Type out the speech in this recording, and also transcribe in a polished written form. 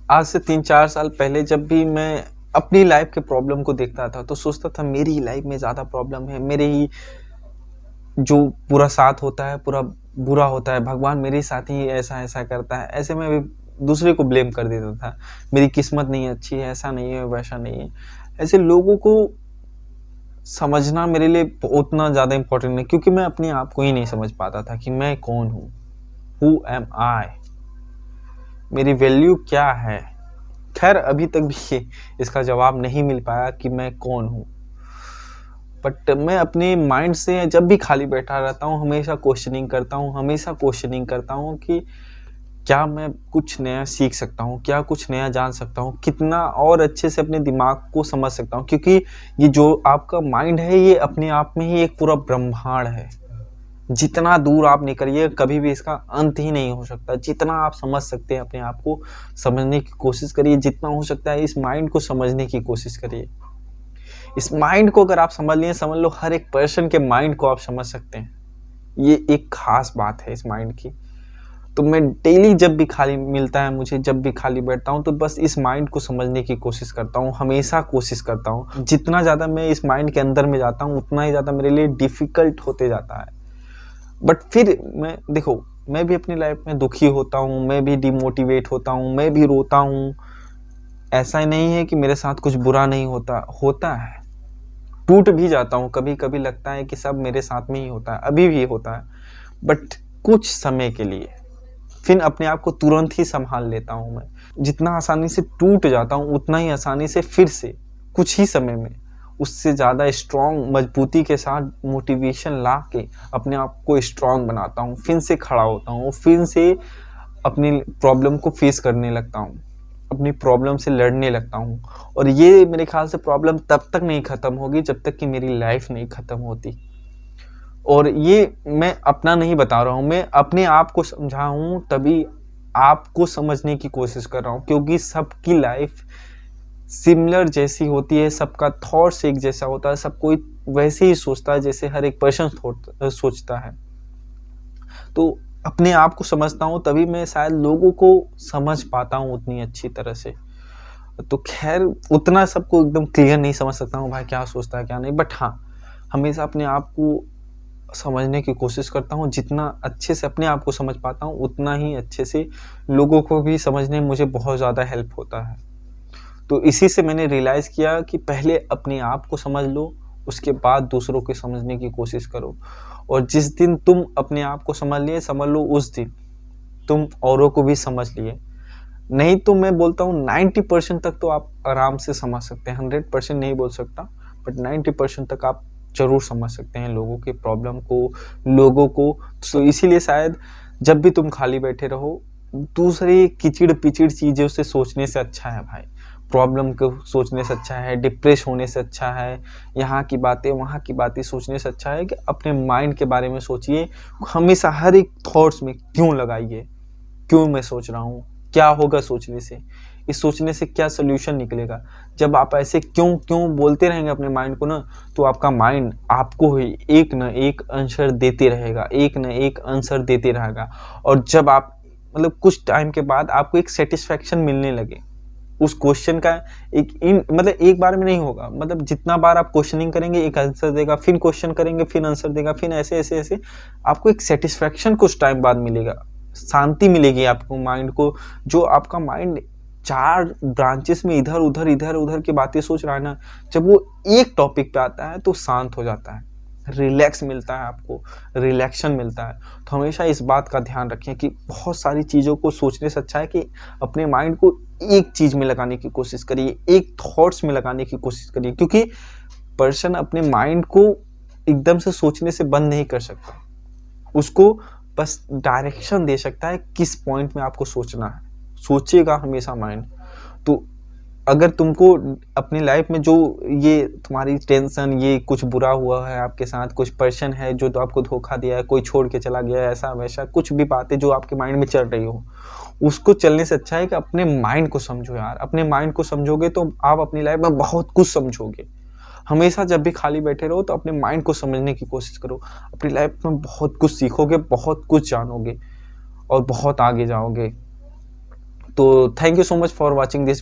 आज से 3-4 साल पहले जब भी मैं अपनी लाइफ के प्रॉब्लम को देखता था तो सोचता था मेरी ही लाइफ में ज़्यादा प्रॉब्लम है, मेरे ही जो पूरा साथ होता है पूरा बुरा होता है, भगवान मेरे साथ ही ऐसा ऐसा करता है। ऐसे में भी दूसरे को ब्लेम कर देता था, मेरी किस्मत नहीं अच्छी है, ऐसा नहीं है वैसा नहीं है। ऐसे लोगों को समझना मेरे लिए उतना ज़्यादा इम्पोर्टेंट नहीं, क्योंकि मैं अपने आप को ही नहीं समझ पाता था कि मैं कौन हूँ, हु एम आई, मेरी वैल्यू क्या है। खैर अभी तक भी इसका जवाब नहीं मिल पाया कि मैं कौन हूँ। बट मैं अपने माइंड से जब भी खाली बैठा रहता हूँ हमेशा क्वेश्चनिंग करता हूँ कि क्या मैं कुछ नया सीख सकता हूँ, क्या कुछ नया जान सकता हूँ, कितना और अच्छे से अपने दिमाग को समझ सकता हूँ। क्योंकि ये जो आपका माइंड है ये अपने आप में ही एक पूरा ब्रह्मांड है। जितना दूर आप निकलिए कभी भी इसका अंत ही नहीं हो सकता। जितना आप समझ सकते हैं अपने आप को समझने की कोशिश करिए, जितना हो सकता है इस माइंड को समझने की कोशिश करिए। इस माइंड को अगर आप समझ लिए, समझ लो हर एक पर्सन के माइंड को आप समझ सकते हैं। ये एक खास बात है इस माइंड की। तो मैं डेली जब भी खाली मिलता है मुझे, जब भी खाली बैठता हूँ तो बस इस माइंड को समझने की कोशिश करता हूँ, हमेशा कोशिश करता हूँ। जितना ज़्यादा मैं इस माइंड के अंदर में जाता हूँ उतना ही ज़्यादा मेरे लिए डिफ़िकल्ट होते जाता है। बट फिर मैं देखो, मैं भी अपनी लाइफ में दुखी होता हूँ, मैं भी डिमोटिवेट होता हूँ, मैं भी रोता हूँ। ऐसा ही नहीं है कि मेरे साथ कुछ बुरा नहीं होता, होता है। टूट भी जाता हूँ, कभी कभी लगता है कि सब मेरे साथ में ही होता है, अभी भी होता है, बट कुछ समय के लिए। फिर अपने आप को तुरंत ही संभाल लेता हूँ मैं। जितना आसानी से टूट जाता हूँ उतना ही आसानी से फिर से कुछ ही समय में उससे ज़्यादा स्ट्रॉन्ग मजबूती के साथ मोटिवेशन ला के अपने आप को स्ट्रॉन्ग बनाता हूँ, फिर से खड़ा होता हूँ, फिर से अपनी प्रॉब्लम को फेस करने लगता हूँ, अपनी प्रॉब्लम से लड़ने लगता हूँ। और ये मेरे ख्याल से प्रॉब्लम तब तक नहीं ख़त्म होगी जब तक कि मेरी लाइफ नहीं ख़त्म होती। और ये मैं अपना नहीं बता रहा हूँ, मैं अपने आप को समझा हूँ तभी आपको समझने की कोशिश कर रहा हूँ। क्योंकि सबकी लाइफ सिमिलर जैसी होती है, सबका थॉट्स एक जैसा होता है, सब कोई वैसे ही सोचता है जैसे हर एक पर्सन सोचता है। तो अपने आप को समझता हूँ तभी मैं शायद लोगों को समझ पाता हूँ उतनी अच्छी तरह से। तो खैर उतना सबको एकदम क्लियर नहीं समझ सकता हूँ भाई क्या सोचता है क्या नहीं, बट हाँ हमेशा अपने आप को समझने की कोशिश करता हूँ। जितना अच्छे से अपने आप को समझ पाता हूँ उतना ही अच्छे से लोगों को भी समझने में मुझे बहुत ज़्यादा हेल्प होता है। तो इसी से मैंने रियलाइज़ किया कि पहले अपने आप को समझ लो, उसके बाद दूसरों को समझने की कोशिश करो। और जिस दिन तुम अपने आप को समझ लिए, समझ लो उस दिन तुम औरों को भी समझ लिए। नहीं तो मैं बोलता हूँ 90% तक तो आप आराम से समझ सकते हैं, 100% नहीं बोल सकता, बट 90% तक आप ज़रूर समझ सकते हैं लोगों के प्रॉब्लम को, लोगों को। तो इसीलिए शायद जब भी तुम खाली बैठे रहो, दूसरे किचिड़ पिचिड़ चीज़ों से सोचने से अच्छा है भाई, प्रॉब्लम को सोचने से अच्छा है, डिप्रेस होने से अच्छा है, यहाँ की बातें वहाँ की बातें सोचने से अच्छा है कि अपने माइंड के बारे में सोचिए। हमेशा हर एक थॉट्स में क्यों लगाइए, क्यों मैं सोच रहा हूँ, क्या होगा सोचने से, इस सोचने से क्या सोल्यूशन निकलेगा। जब आप ऐसे क्यों क्यों बोलते रहेंगे अपने माइंड को ना, तो आपका माइंड आपको ही एक न एक आंसर देते रहेगा, एक न एक आंसर देते रहेगा। और जब आप मतलब कुछ टाइम के बाद आपको एक सेटिस्फैक्शन मिलने लगे उस क्वेश्चन का, एक इन मतलब एक बार में नहीं होगा, मतलब जितना बार आप क्वेश्चनिंग करेंगे एक आंसर देगा, फिर क्वेश्चन करेंगे फिर आंसर देगा, फिर ऐसे ऐसे ऐसे आपको एक सेटिस्फैक्शन कुछ टाइम बाद मिलेगा, शांति मिलेगी आपको माइंड को। जो आपका माइंड 4 ब्रांचेस में इधर उधर की बातें सोच रहा है ना, जब वो एक टॉपिक पे आता है तो शांत हो जाता है, रिलैक्स मिलता है आपको, रिलैक्शन मिलता है। तो हमेशा इस बात का ध्यान रखें कि बहुत सारी चीज़ों को सोचने से अच्छा है कि अपने माइंड को एक चीज़ में लगाने की कोशिश करिए, एक थॉट्स में लगाने की कोशिश करिए। क्योंकि पर्सन अपने माइंड को एकदम से सोचने से बंद नहीं कर सकता, उसको बस डायरेक्शन दे सकता है किस पॉइंट में आपको सोचना है, सोचेगा हमेशा माइंड। तो अगर तुमको अपनी लाइफ में जो ये तुम्हारी टेंशन, ये कुछ बुरा हुआ है आपके साथ, कुछ पर्सन है जो तो आपको धोखा दिया है, कोई छोड़ के चला गया है, ऐसा वैसा कुछ भी बातें जो आपके माइंड में चल रही हो, उसको चलने से अच्छा है कि अपने माइंड को समझो यार। अपने माइंड को समझोगे तो आप अपनी लाइफ में बहुत कुछ समझोगे। हमेशा जब भी खाली बैठे रहो तो अपने माइंड को समझने की कोशिश करो, अपनी लाइफ में बहुत कुछ सीखोगे, बहुत कुछ जानोगे और बहुत आगे जाओगे। तो thank you so much for watching this